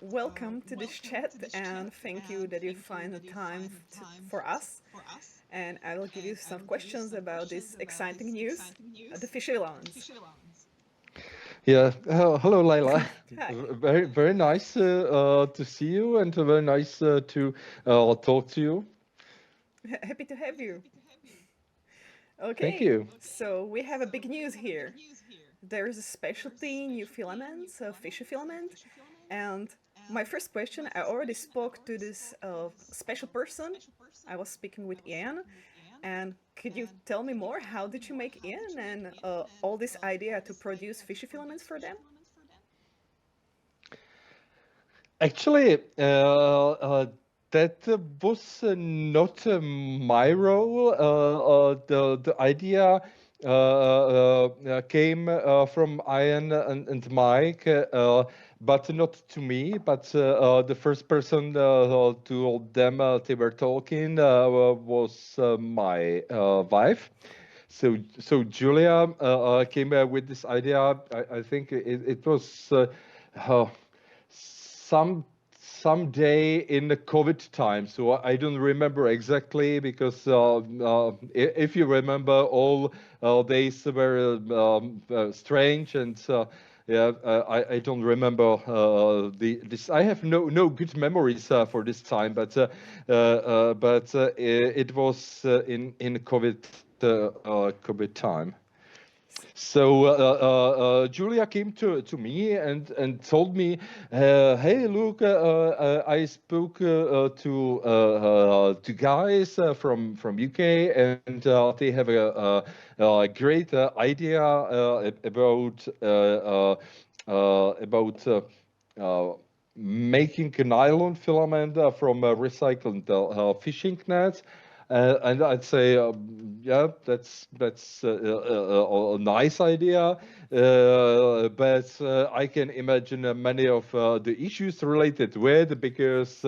welcome to this chat and thank you that you find the time for us. And I will give you some questions about this exciting news, the fishy loans. Yeah, hello, Laila. Hi, Very nice to see you, and very nice to talk to you. happy to have you. Thank Okay, you. so we have a big news here. There is a specialty new filament, a fishy filament, and my first question, I already spoke to this special person. I was speaking with Ian, and could you tell me more? How did you make Ian and all this idea to produce fishy filaments for them? Actually, that was not my role. The idea came from Ian and Mike, but not to me. But the first person to them they were talking was my wife. So Julia came with this idea. I think it was. Uh, some Someday in the COVID time. So I don't remember exactly because if you remember, all days were strange and. Yeah, I don't remember this. I have no good memories for this time, but it was in COVID time. So Julia came to me and told me, "Hey, look, I spoke to guys from UK, and they have a great idea about making a nylon filament from recycled fishing nets." And I'd say, yeah, that's a nice idea, but I can imagine many of the issues related with, because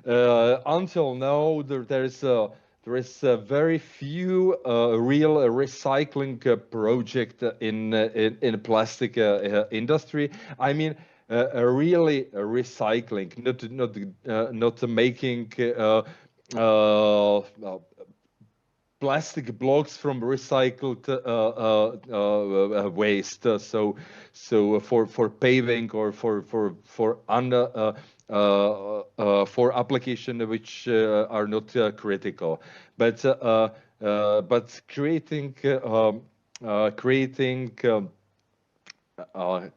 until now there is very few real recycling project in plastic industry. I mean. Really recycling, not making plastic blocks from recycled waste. So for paving or for application which are not critical, but creating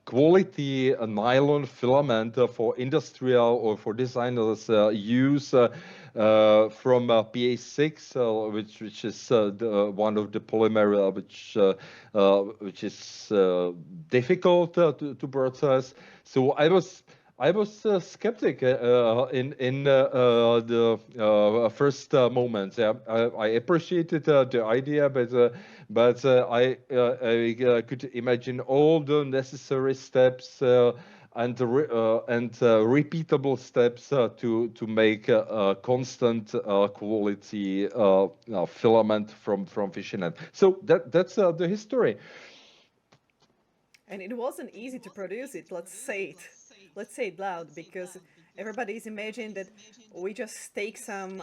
quality nylon filament for industrial or for designers use from PA6, which is one of the polymer which is difficult to process. So I was skeptic in the first moments. Yeah, I appreciated the idea, but I could imagine all the necessary steps and repeatable steps to make a constant quality filament from fishing net. So that's the history. And it wasn't easy to produce it, let's say it. Let's say it loud, because everybody's imagined that we just take some,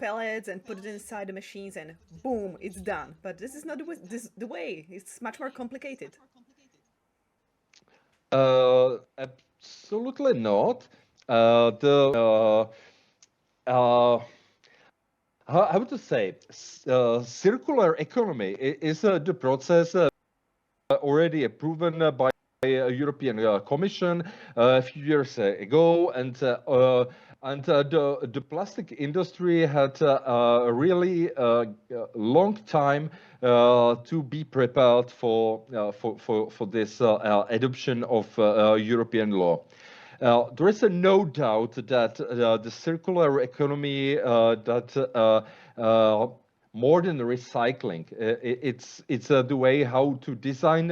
pellets and put it inside the machines and boom, it's done. But this is not the way. It's much more complicated. Absolutely not. The How to say, circular economy is the process already proven by European Commission a few years ago, and the plastic industry had a really long time to be prepared for this adoption of European law. There is no doubt that the circular economy that more than recycling, it's the way how to design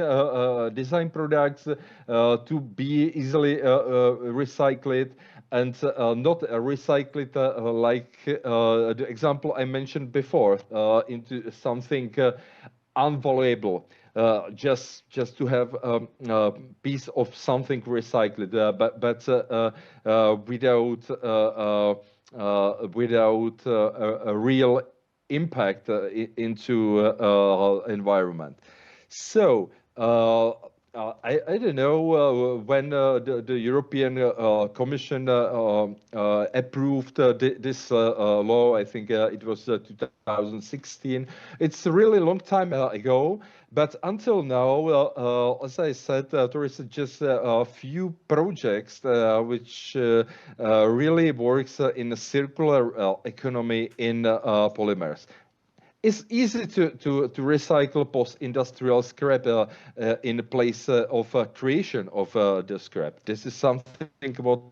products to be easily recycled, and not recycled like the example I mentioned before into something unvaluable. just to have a piece of something recycled, without a real impact into environment. So I don't know when the European Commission approved this law. I think it was 2016. It's a really long time ago, but until now, as I said, there is just a few projects which really works in a circular economy in polymers. It's easy to recycle post-industrial scrap in place of creation of the scrap. This is something what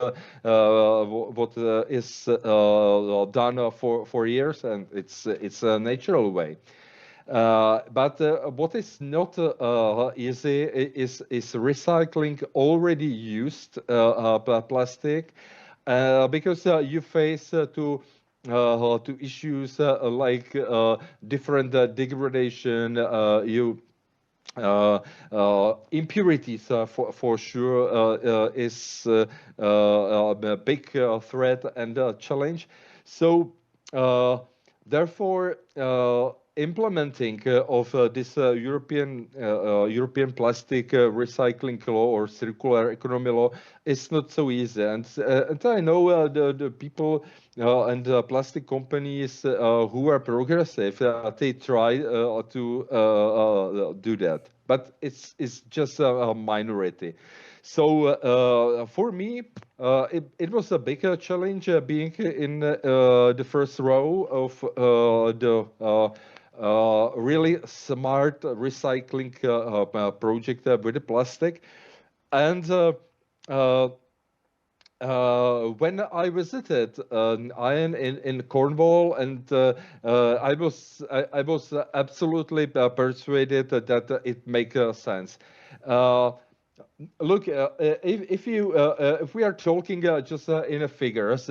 is done for years, and it's a natural way. But what is not easy is recycling already used plastic, because you face to issues like different degradation, impurities for sure is a big threat and challenge. So therefore, implementing of this European plastic recycling law or circular economy law is not so easy. And I know the people and plastic companies who are progressive, they try to do that, but it's just a minority. So for me, it was a bigger challenge being in the first row of the really smart recycling project with the plastic. And when I visited Iron in Cornwall, and I was absolutely persuaded that it makes sense. Look, if we are talking just in a figures,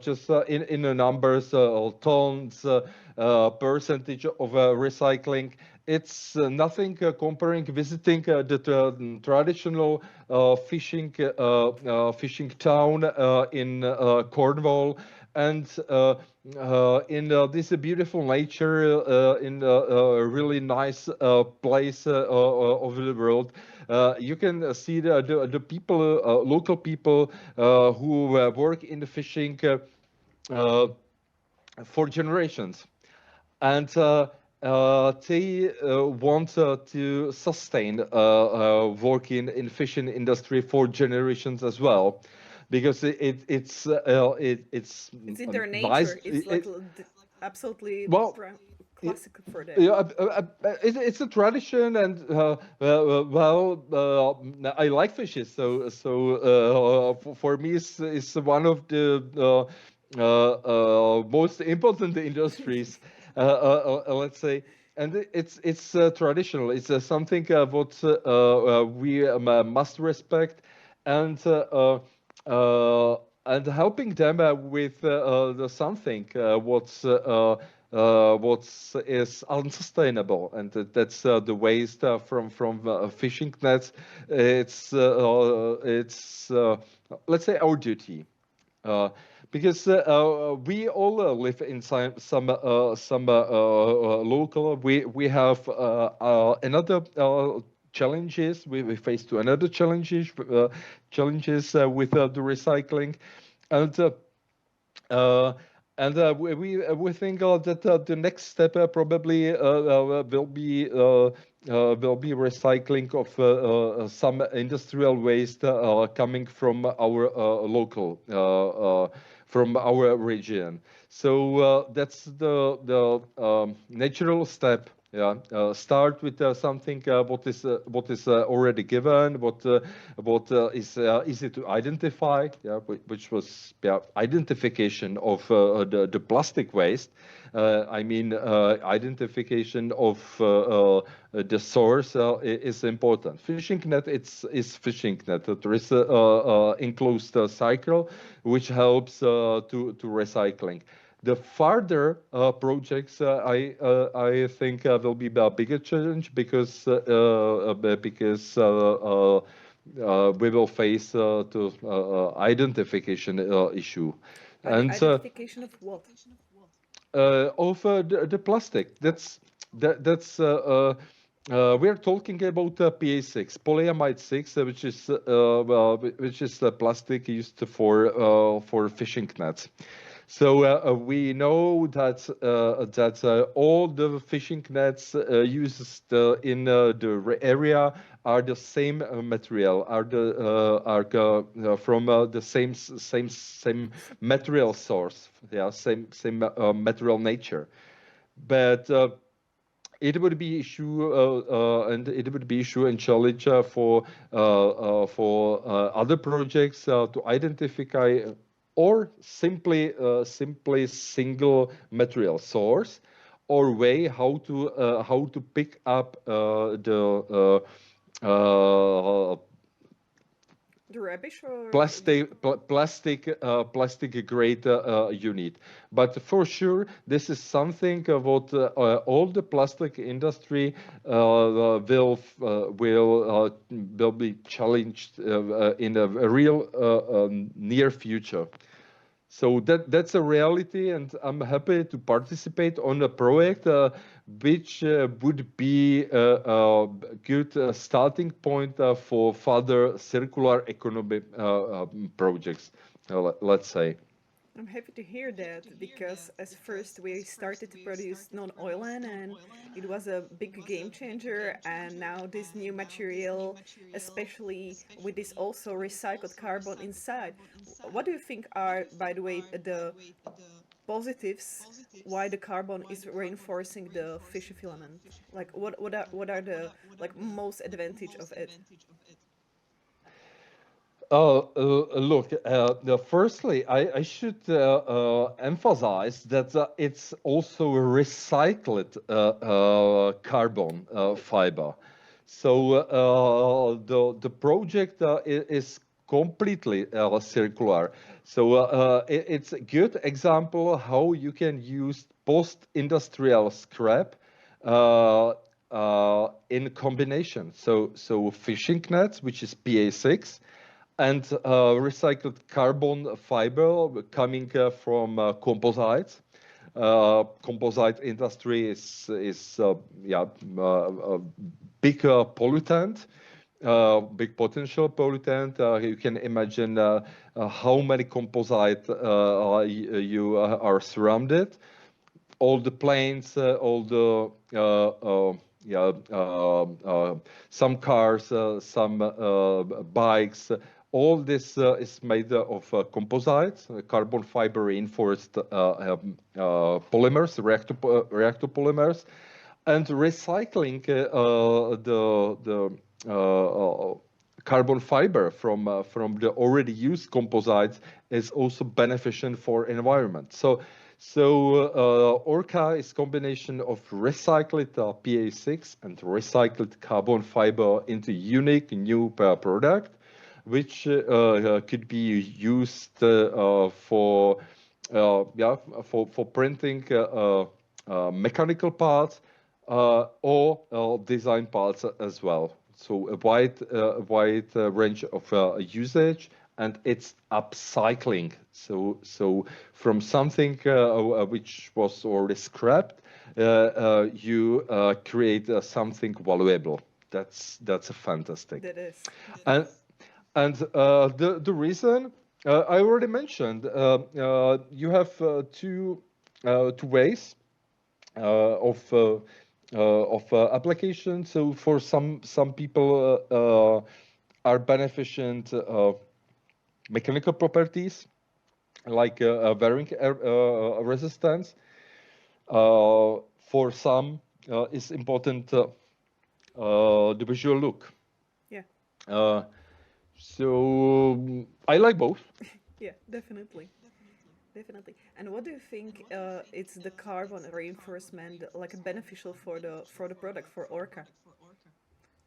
just in the numbers, tons, percentage of recycling, it's nothing comparing visiting the traditional fishing town in Cornwall, and in this beautiful nature, in a really nice place of the world. You can see the people, local people who work in the fishing for generations, and they want to sustain working in fishing industry for generations as well, because it's in their nice. nature. It's like absolutely Well, classic for them. yeah, it's a tradition, and I like fishes, so for me, it's one of the most important industries, let's say, and it's traditional. It's something what we must respect, and helping them with something what is unsustainable, and that's the waste from fishing nets. It's let's say our duty, because we all live in some local. We have another challenges. We face to another challenges with the recycling, and. We think that the next step probably will be recycling of some industrial waste coming from our local from our region. So that's the natural step. Yeah, start with something what is already given, what is easy to identify. Yeah, which was identification of the plastic waste. I mean, identification of the source is important. Fishing net, is fishing net. There is a enclosed cycle which helps to recycling. The further projects, I think will be a bigger challenge because we will face to identification issue, and Identification of what? of the plastic. That's we are talking about PA6, polyamide 6, which is plastic used for fishing nets. So we know that all the fishing nets used in the area are the same material, from the same material source, yeah, same material nature. But it would be issue and it would be issue and challenge for other projects to identify or simply single material source or way how to pick up the The rubbish or plastic grade unit. But for sure, this is something what all the plastic industry will be challenged in a real near future. So that's a reality, and I'm happy to participate on a project which would be a good starting point for further circular economy projects, let's say. I'm happy to hear that because as first we started to produce non-oilen and it was a big game changer, and now this new material, especially with this also recycled carbon inside. What do you think are, by the way, the positives why the carbon is reinforcing the fishy filament? Like what are the like most advantage of it? Look, firstly, I should emphasize that it's also a recycled carbon fiber. So the project is completely circular. So it's a good example how you can use post-industrial scrap in combination. So fishing nets, which is PA6, and recycled carbon fiber coming from composites. Composite industry is yeah, a big pollutant, big potential pollutant. You can imagine how many composite you are surrounded. All the planes, all the yeah, some cars, some bikes. All this is made of composites, carbon fiber reinforced polymers, reactor polymers, and recycling the carbon fiber from the already used composites is also beneficial for environment. So Orca is combination of recycled PA6 and recycled carbon fiber into unique new product, which could be used for printing mechanical parts or design parts as well. So a wide range of usage, and it's upcycling. So from something which was already scrapped, you create something valuable. That's a fantastic. That is. And the reason I already mentioned, you have two ways of application. So for some people are beneficent mechanical properties like wearing resistance. For some, it's important the visual look. Yeah. So I like both. Yeah, definitely. Definitely. And what do you think it's the carbon reinforcement like beneficial for the product for Orca?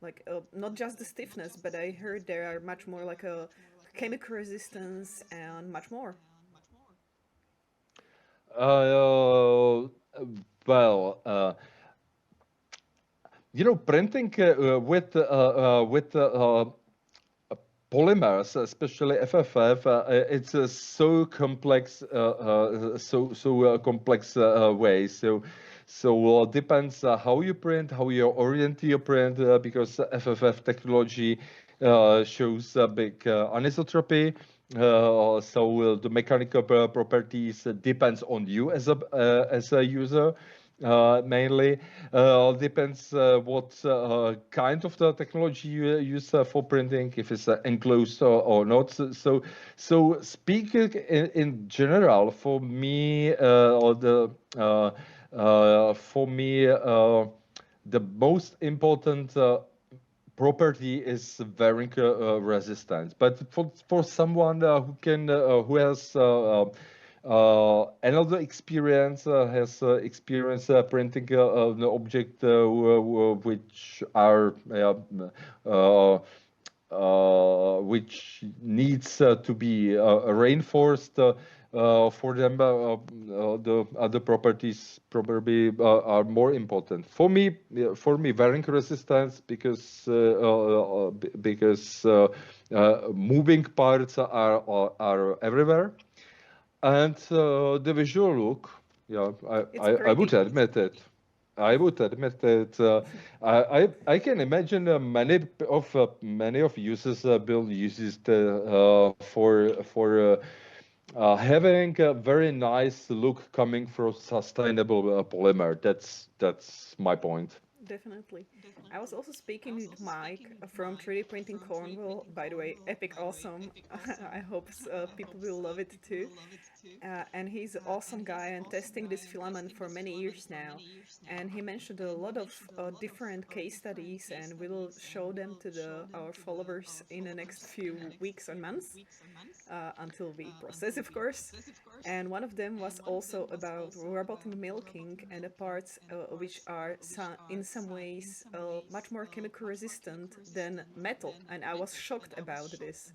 Like not just the stiffness, but I heard there are much more like a chemical resistance and much more. Uh, well, printing with polymers, especially FFF, it's so complex, complex way. So depends how you print, how you orient your print, because FFF technology shows a big anisotropy. The mechanical properties depends on you as a user. Mainly depends what kind of the technology you use for printing, if it's enclosed or not. So speaking in general, for me, the most important property is wearing resistance. But for someone who has another experience, has experience printing an object which are which needs to be reinforced. For them, the other properties probably are more important. For me, wearing resistance because moving parts are everywhere, and the visual look. Yeah, It's I would pretty. admit it. I would admit that I can imagine many of users build uses for having a very nice look coming from sustainable polymer. That's my point. Definitely. I was also speaking with Mike from 3D Printing Cornwall. By the way, epic awesome. I hope people will love it too. And he's an awesome guy and testing this filament for many years now. And he mentioned a lot of different case studies, and we will show them to our followers in the next few weeks or months until we process, of course. And one of them was also about robotic milking and the parts which are in some ways much more chemical resistant than metal. And I was shocked about this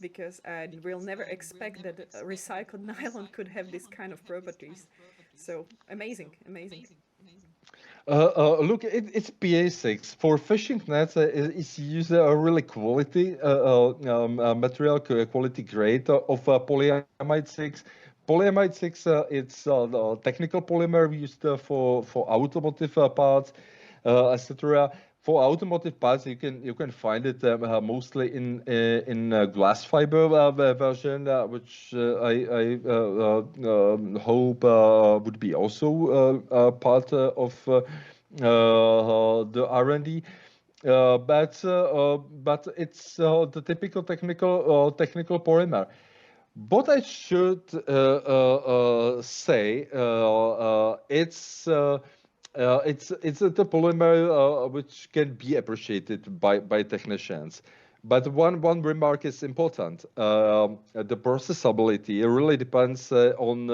because I will never expect that recycled nylon could have this kind of properties. So amazing, amazing. Look, it's PA6 for fishing nets. It's used a really quality material, quality grade of polyamide 6. Polyamide 6, it's the technical polymer used for automotive parts, etc. For automotive parts, you can find it mostly in glass fiber version, which I hope would be also part of the R&D. But it's the typical technical polymer. What I should say, it's the polymer which can be appreciated by technicians. But one remark is important. The processability really depends on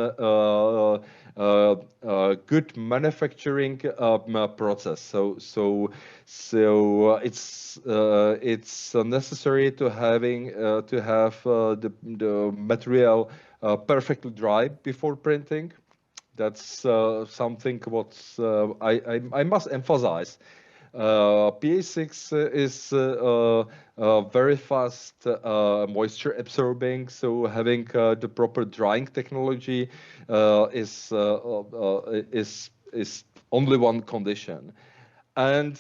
good manufacturing process. So it's necessary to have the material perfectly dry before printing. That's something what I must emphasize. PA6 is very fast moisture absorbing, so having the proper drying technology is only one condition. And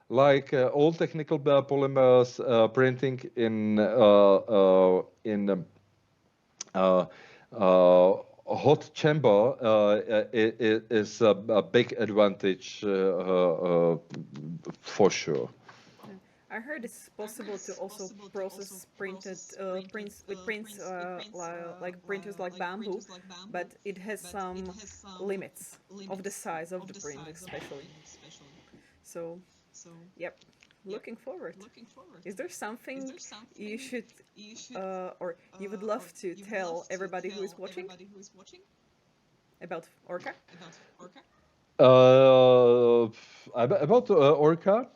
like all technical polymers, printing in uh, hot chamber is a big advantage for sure. Yeah. I heard it's possible to also process printed prints with prints like printers like bamboo, but it has some limits of the size of the print, especially. So, yep, looking forward. Is there something you should or you would love to tell everybody who is watching about Orca? Uh, about Orca.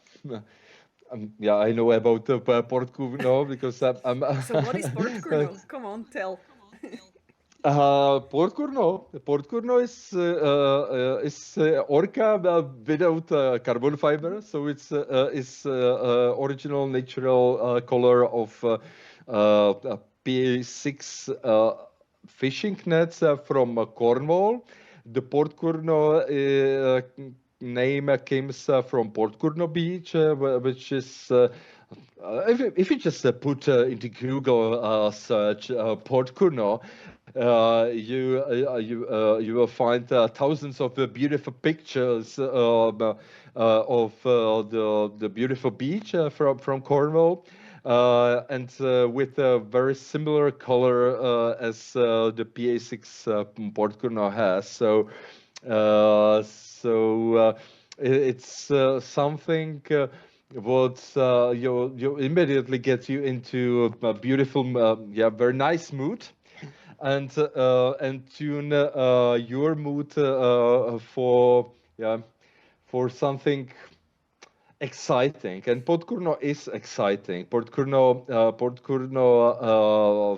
Yeah, I know about Porthcurno because I'm So, what is Porthcurno? Come on, tell. Porthcurno. Porthcurno is orca without carbon fiber, so it's original natural color of P6 fishing nets from Cornwall. The Porthcurno name comes from Porthcurno Beach, which is if you just put into Google search Porthcurno, you will find thousands of beautiful pictures of the beautiful beach from Cornwall. And with a very similar color as the PA6 Porthcurno has. It's something what you immediately get you into a beautiful, very nice mood, and tune your mood for something exciting. And Porthcurno is exciting. Porthcurno,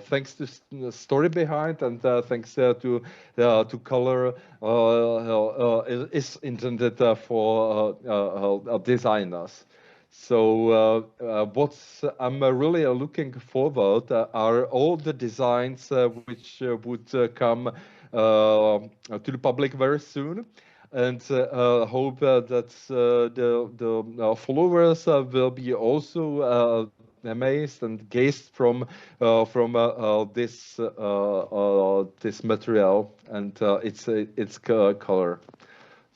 thanks to story behind and thanks to color, is intended for designers. So what I'm really looking forward are all the designs which would come to the public very soon, and hope that the followers will be also amazed and gazed from this material and its color.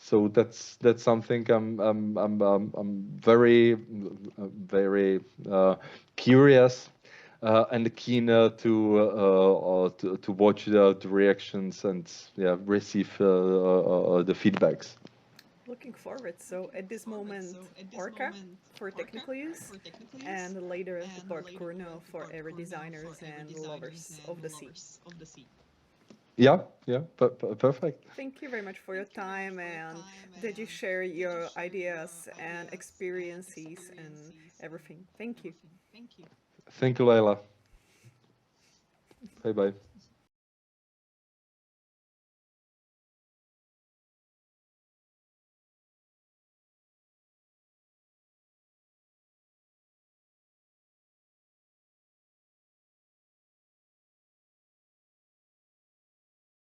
So that's something I'm very curious and keen to watch the reactions and receive the feedbacks. Looking forward. So at this moment, Orca for technical use, and later the Porthcurno for every designers and lovers of the sea. Yeah, perfect. Thank you very much for your time and that you share your ideas and experiences and everything. Thank you. Thank you, Laila. Bye bye.